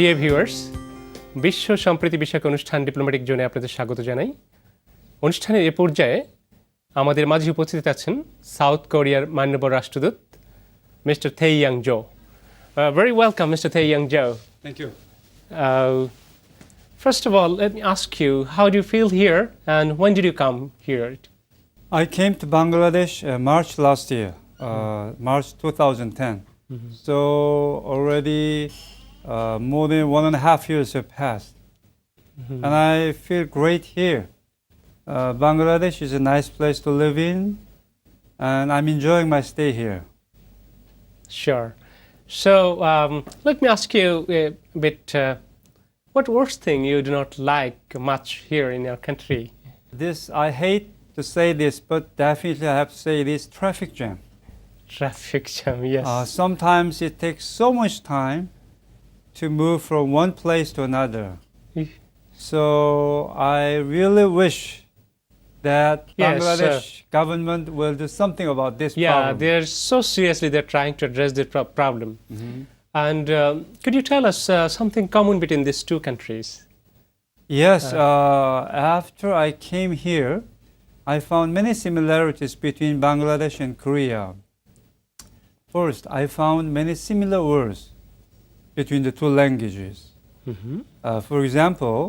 Dear viewers, বিশ্ব সম্প্রীতি বিষয়ক অনুষ্ঠান ডিপ্লোম্যাটিক জোনে আপনাদের স্বাগত জানাই। অনুষ্ঠানের এ পর্যায়ে আমাদের মাঝে উপস্থিত আছেন সাউথ কোরিয়ার মাননীয় রাষ্ট্রদূত mister থেইয়াং Joe. Very welcome, Mr. Taeyang Jo. Thank you. First of all, let me ask you, how do you feel here and when did you come here? I came to Bangladesh March last year, March 2010. So already more than 1.5 years have passed. And I feel great here. Bangladesh is a nice place to live in, and I'm enjoying my stay here. Sure. So let me ask you a bit, what worst thing you do not like much here in your country? I hate to say this, but definitely I have to say this traffic jam. Traffic jam, yes. Sometimes it takes so much time to move from one place to another. So I really wish that Bangladesh government will do something about this problem. Yeah, they're so seriously they're trying to address the problem. And could you tell us something common between these two countries? Yes, after I came here, I found many similarities between Bangladesh and Korea. First, I found many similar words between the two languages. For example,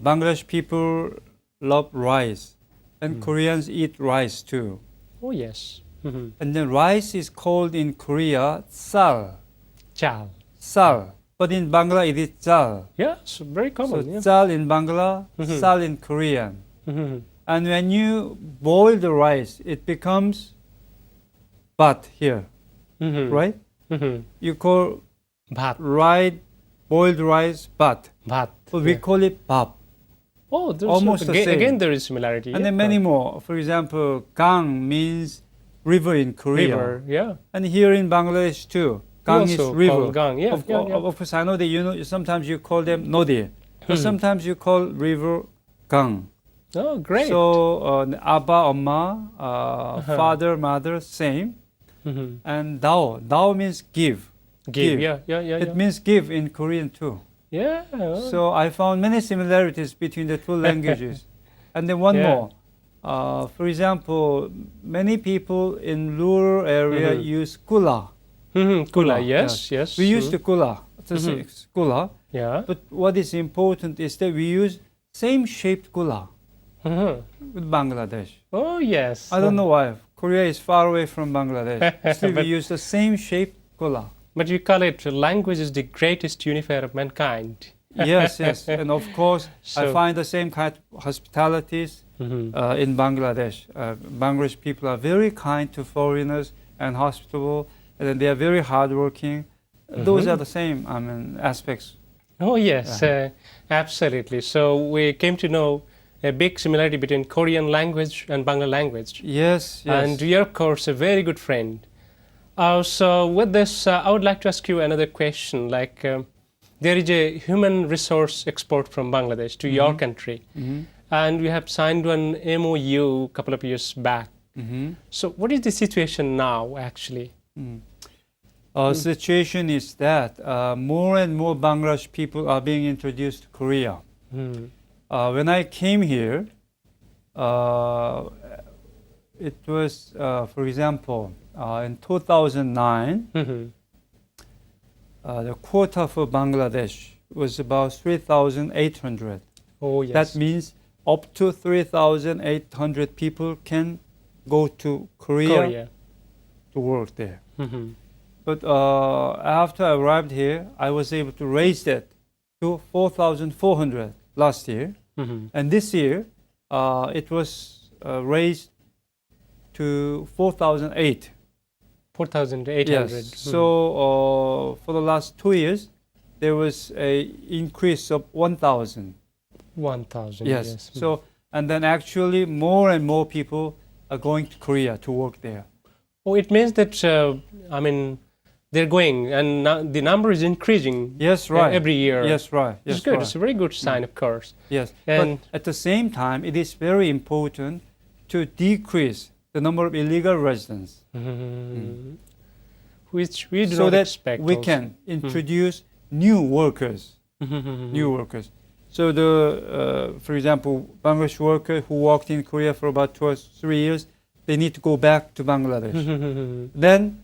Bangladesh people love rice, and Koreans eat rice too. Oh, yes. And then rice is called in Korea sal. Chal. Sal. But in Bangla it is jal. Yes, very common. So yeah. jal in Bangla, sal in Korean. And when you boil the rice, it becomes bhat here, right? You call Bhat. boiled rice bhat. Bhat. But we call it bap. Oh, there's Almost the same. Again, there is similarity. And then many more. For example, gang means river in Korea. River, yeah. And here in Bangladesh too. Gang is also river. call gang, yeah, Of course, I know that sometimes you call them nodi, but sometimes you call river gang. Oh, great. So Abba, Amma, father, mother, same. And dao means give. Give. Yeah. It means give in Korean too. Yeah. So I found many similarities between the two languages. And then one more. For example, many people in rural area use kula. Kula, yes. We use the kula. Kula. Yeah. But what is important is that we use same shaped kula with Bangladesh. Oh, yes. I don't know why. Korea is far away from Bangladesh. Still we use the same shaped kula. But you call it language is the greatest unifier of mankind. Yes. And of course, I So- find the same kind of hospitalities in Bangladesh. Bangladesh people are very kind to foreigners and hospitable, and they are very hardworking. Those are the same, aspects. Oh, yes, absolutely. So we came to know a big similarity between Korean language and Bangla language. Yes. And you're, of course, a very good friend. So with this, I would like to ask you another question. Like, there is a human resource export from Bangladesh to your country. And we have signed one MOU a couple of years back. So what is the situation now, actually? Situation is that more and more Bangladesh people are being introduced to Korea. When I came here, it was, for example, in 2009, the quota for Bangladesh was about 3,800. Oh, yes. That means up to 3,800 people can go to Korea to work there. But after I arrived here, I was able to raise that to 4,400 last year. And this year, it was raised to 4,008. 4,800. Yes. So for the last 2 years, there was a increase of 1,000. 1,000. Yes. So and then actually more and more people are going to Korea to work there. Oh, it means that they're going, and the number is increasing. Yes, right. Every year. Yes, right. Yes, It's good. right. It's a very good sign, of course. Yes. And But at the same time, it is very important to decrease the number of illegal residents. which we do so not that expect. we also. can introduce new workers. New workers. So for example, Bangladesh worker who worked in Korea for about 2 or 3 years, they need to go back to Bangladesh. Then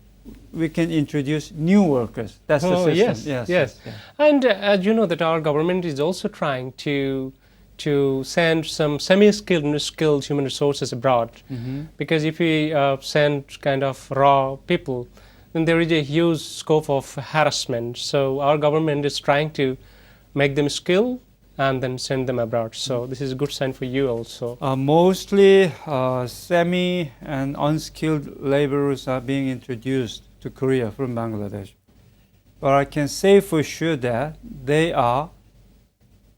we can introduce new workers. That's the system. Yes. And as you know that our government is also trying to send some skilled human resources abroad, because if we send kind of raw people, then there is a huge scope of harassment. So our government is trying to make them skilled and then send them abroad. So this is a good sign for you also. Mostly semi and unskilled laborers are being introduced to Korea from Bangladesh. But I can say for sure that they are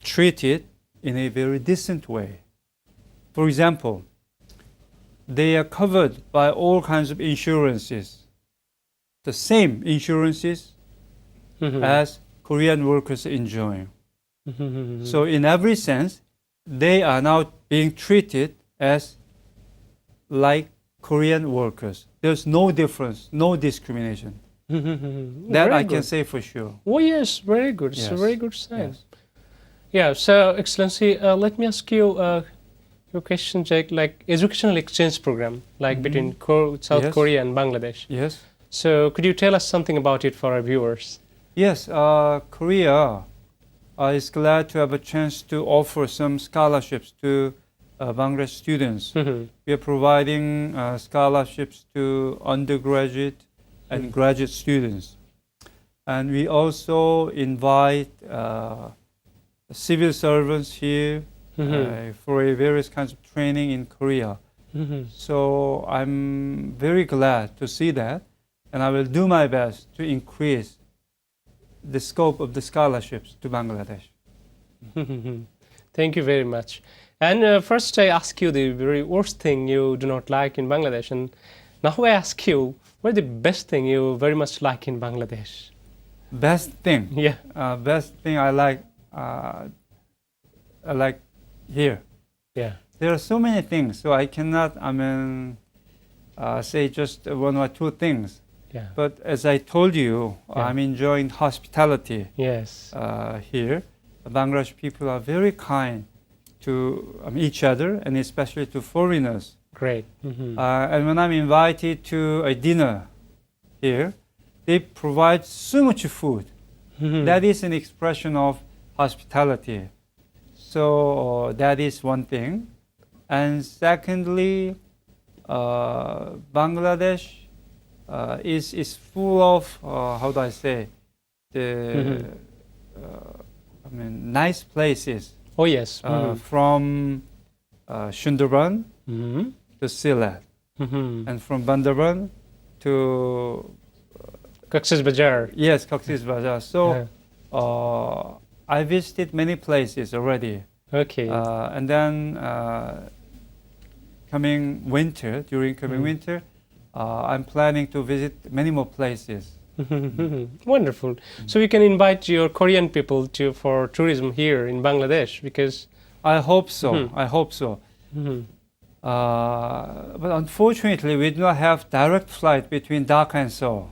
treated in a very decent way. For example, they are covered by all kinds of insurances. The same insurances as Korean workers enjoy. So in every sense, they are now being treated as like Korean workers. There's no difference, no discrimination. That I can say for sure. Oh yes, very good. It's a very good sign. Yes. Yeah, so Excellency, let me ask you your question, Jake, like educational exchange program, like between South Korea and Bangladesh. Yes. So could you tell us something about it for our viewers? Yes, Korea is glad to have a chance to offer some scholarships to Bangladesh students. We are providing scholarships to undergraduate and graduate students. And we also invite civil servants here for various kinds of training in Korea. So I'm very glad to see that, and I will do my best to increase the scope of the scholarships to Bangladesh. Thank you very much. And first I ask you the very worst thing you do not like in Bangladesh, and now I ask you, what is the best thing you very much like in Bangladesh? Best thing? Yeah. Best thing I like here. Yeah. There are so many things, so I cannot, say just one or two things. Yeah. But as I told you, I'm enjoying hospitality. Yes. Here. Bangladesh people are very kind to each other, and especially to foreigners. Great. And when I'm invited to a dinner here, they provide so much food. That is an expression of hospitality. So that is one thing. And secondly, Bangladesh is full of how do I say, nice places. Oh yes. From Sundarban to Sylhet, and from Bandarban to Cox's Bazar. Yes, Cox's Bazar. So I visited many places already. Okay. And then during coming winter, I'm planning to visit many more places. Wonderful. So you can invite your Korean people for tourism here in Bangladesh, because I hope so. I hope so. But unfortunately, we do not have direct flight between Dhaka and Seoul.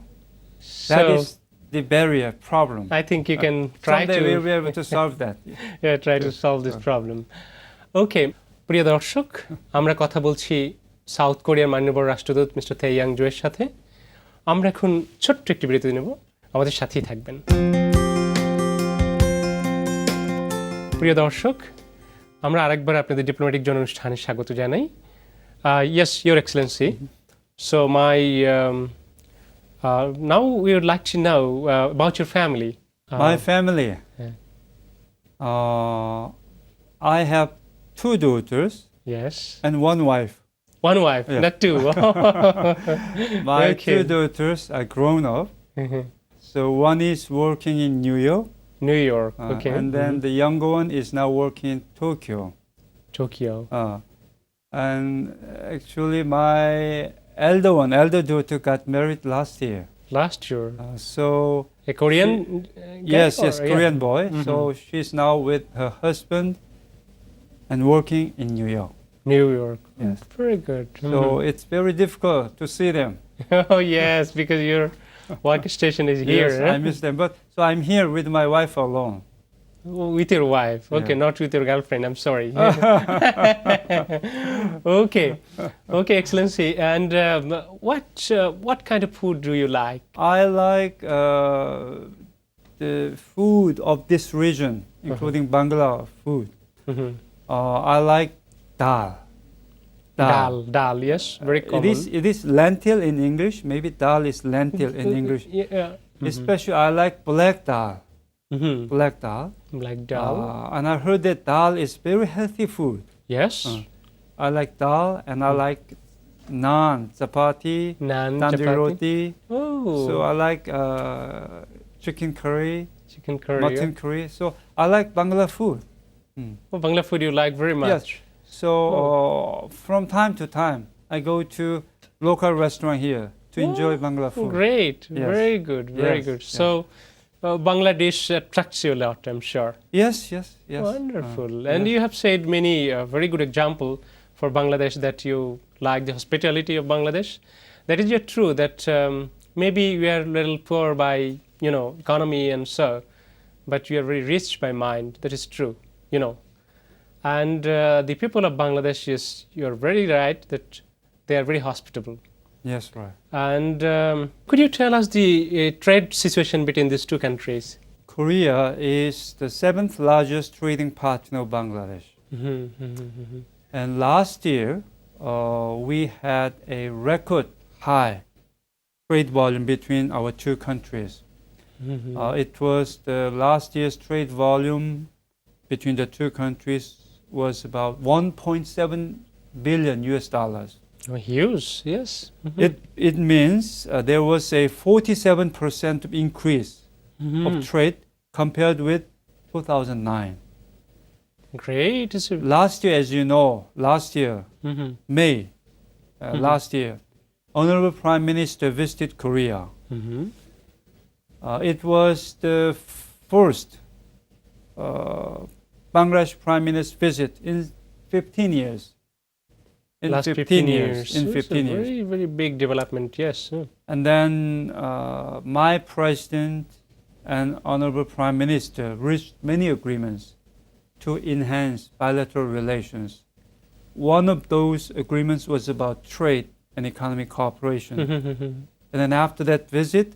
That is the barrier problem. I think you can try someday to. we'll be able to solve that. Yeah, try to solve this problem. Okay, প্রিয় দর্শক, আমরা কথা বলছি south কোরিয়ার মাননীয় রাষ্ট্রদূত mister থেইয়াং জোয়ের সাথে। আমরা এখন ছোট্ট একটি বিরতি নেব, আমাদের সাথেই থাকবেন। প্রিয় দর্শক, আমরা আরেকবার আপনাদের ডিপ্লোম্যাটিক জন অনুষ্ঠানে স্বাগত জানাই। Yes, Your Excellency. So now we would like to know about your family. My family. I have 2 daughters. Yes. And 1 wife. 1 wife, not 2. My 2 daughters are grown up. So one is working in New York. New York, okay. And then the younger one is now working in Tokyo. Tokyo. And actually my elder daughter got married last year. Last year. So a Korean guy? Yes, Korean boy. So she's now with her husband and working in New York. New York. Yes. Very good. So it's very difficult to see them. Oh yes, because you're workstation is here. Yes, I miss them. But so I'm here with my wife alone. With your wife. Okay, Yeah. not with your girlfriend. I'm sorry. Okay, okay, Excellency. And what kind of food do you like? I like the food of this region, including Bangla food. Mhm. I like dal. Dal. Yes, very common. It is lentil in English. Maybe dal is lentil in English. Yeah. Especially, I like black dal. Mm-hmm. Black dal. Like dal. And I heard that dal is very healthy food. Yes. I like dal, and I like naan, chapati, Naan, tandoori chapati. roti. Oh. So I like chicken curry, Chicken curry. mutton curry. So I like Bangla food. Oh, Bangla food you like very much. Yes. So from time to time, I go to local restaurant here to enjoy Bangla Oh, food. great. Yes. Very good. Very Yes, good. yes. So Bangladesh attracts you a lot, I'm sure. Yes. Wonderful. And yes. you have said many very good example for Bangladesh that you like the hospitality of Bangladesh. That is yet true that maybe we are a little poor by, economy and so, but we are very rich by mind. That is true, And the people of Bangladesh, yes, you're very right that they are very hospitable. Yes, right. And could you tell us the trade situation between these two countries? Korea is the 7th largest trading partner of Bangladesh. And last year, we had a record high trade volume between our two countries. It was the last year's trade volume between the two countries was about 1.7 billion US dollars. Oh, huge, yes. It means there was a 47% increase of trade compared with 2009. Great. It's a, Last year, as you know, May, last year, Honorable Prime Minister visited Korea. It was the first Bangladesh Prime Minister visit in 15 years. last 15 years. In It's 15 a years. very, very big development, yes. And then my president and Honorable Prime Minister reached many agreements to enhance bilateral relations. One of those agreements was about trade and economic cooperation. And then after that visit,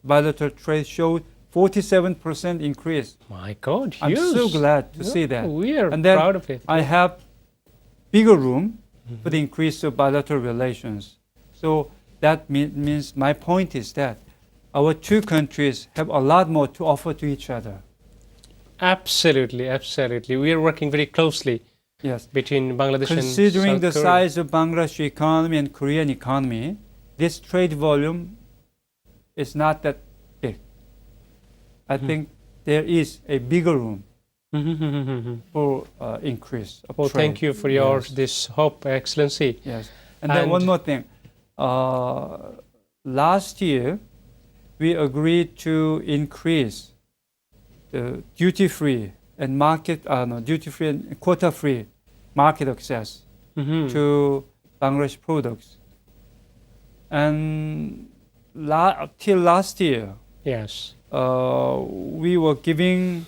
bilateral trade showed 47% increase. My God, I'm huge. so glad to see that. We are And then proud of it. I have bigger room for the increase of bilateral relations. So that means my point is that our two countries have a lot more to offer to each other. Absolutely, absolutely. We are working very closely Yes. between Bangladesh Considering and the South Korea. size of Bangladesh economy and Korean economy, this trade volume is not that big. I think there is a bigger room for increase of Well, trade. thank you for your Yes. this hope, Excellency. Yes. And then And- one more thing. Last year, we agreed to increase the duty-free and duty-free and quota-free market access to Bangladesh products. And till last year, Yes. we were giving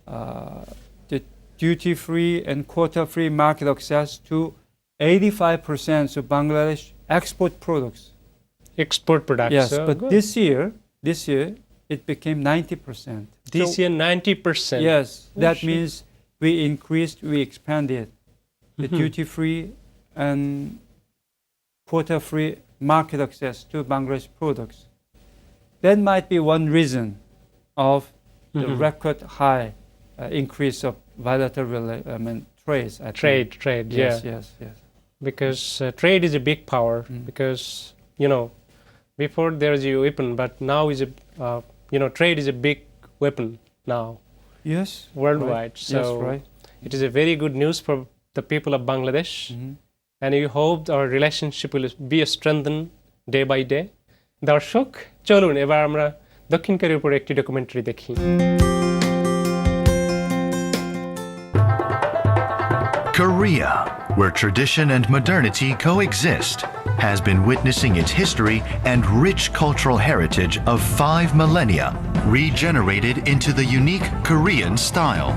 the duty-free and quota-free market access to 85% of Bangladesh export products. Export products. Yes, Oh, but good. this year it became 90%. This year 90%. Yes, Oh, that sure. means we expanded the duty-free and quota-free market access to Bangladesh products. That might be one reason of the record high increase of bilateral trades. I think. Trade, Yes, yeah. yes. Because trade is a big power. Because before there is a weapon, but now is a trade is a big weapon now Yes. worldwide. Right. So Yes, right. it is a very good news for the people of Bangladesh, and we hope our relationship will be strengthened day by day. দর্শক চলুন এবার আমরা দক্ষিণ কোরিয়ার উপর একটি documentary দেখি। Korea, where tradition and modernity coexist. has been witnessing its history and rich cultural heritage of 5 millennia regenerated into the unique Korean style.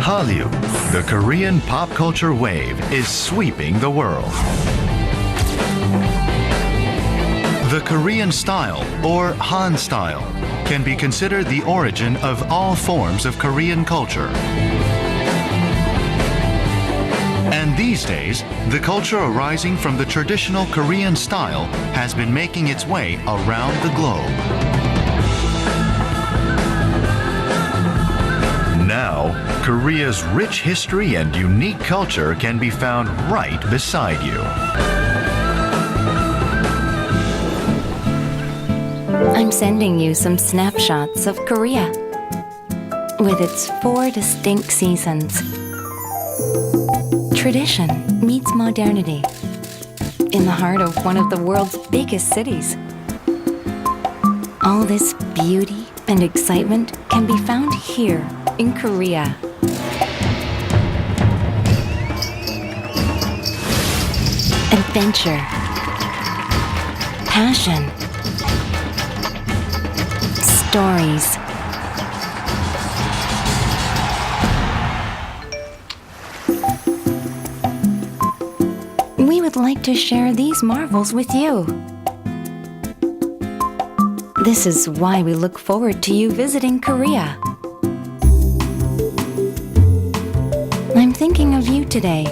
Hallyu, the Korean pop culture wave, is sweeping the world. The Korean style, or Han style, can be considered the origin of all forms of Korean culture. And these days, the culture arising from the traditional Korean style has been making its way around the globe. Now, Korea's rich history and unique culture can be found right beside you. I'm sending you some snapshots of Korea with its 4 distinct seasons. Tradition meets modernity in the heart of one of the world's biggest cities. All this beauty and excitement can be found here in Korea. Adventure, passion, stories. We would like to share these marvels with you. This is why we look forward to you visiting Korea. I'm thinking of you today,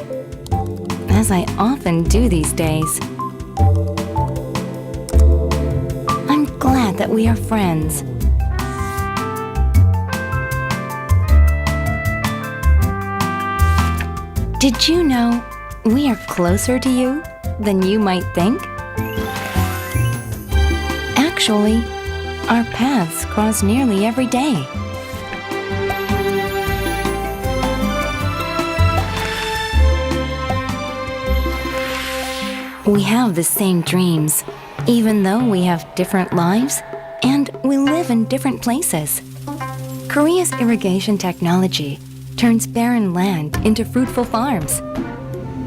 as I often do these days. I'm glad that we are friends. Did you know we are closer to you than you might think? Actually, our paths cross nearly every day. We have the same dreams, even though we have different lives and we live in different places. Korea's irrigation technology turns barren land into fruitful farms.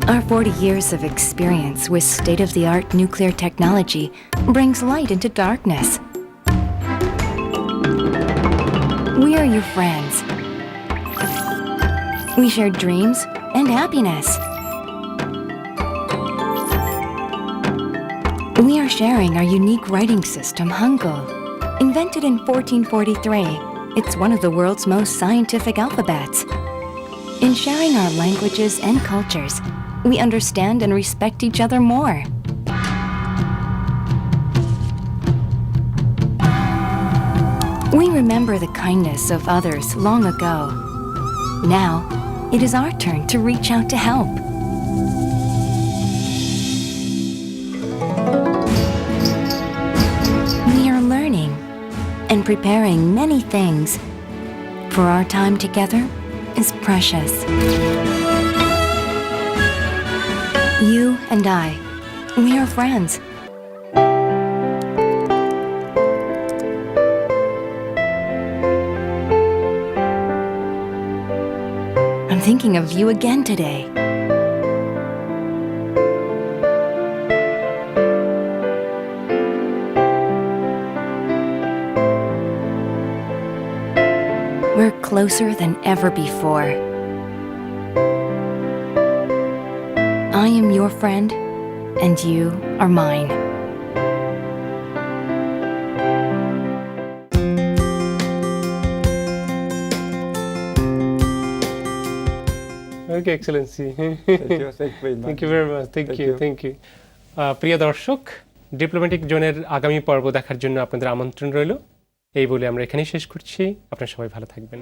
Our 40 years of experience with state-of-the-art nuclear technology brings light into darkness. We are your friends. We share dreams and happiness. We are sharing our unique writing system, Hangul. Invented in 1443, it's one of the world's most scientific alphabets. In sharing our languages and cultures, we understand and respect each other more. We remember the kindness of others long ago. Now, it is our turn to reach out to help. We are learning and preparing many things, for our time together is precious. You and I, we are friends. I'm thinking of you again today. We're closer than ever before. I am your friend, and you are mine. Okay, Excellency. Thank you very much. Thank you very much. Thank you. you. Thank you. প্রিয় দর্শক, diplomatic জোনের আগামী পর্ব দেখার জন্য আপনাদের আমন্ত্রণ রইল। এই বলে আমরা এখানেই শেষ করছি। আপনারা সবাই ভালো থাকবেন।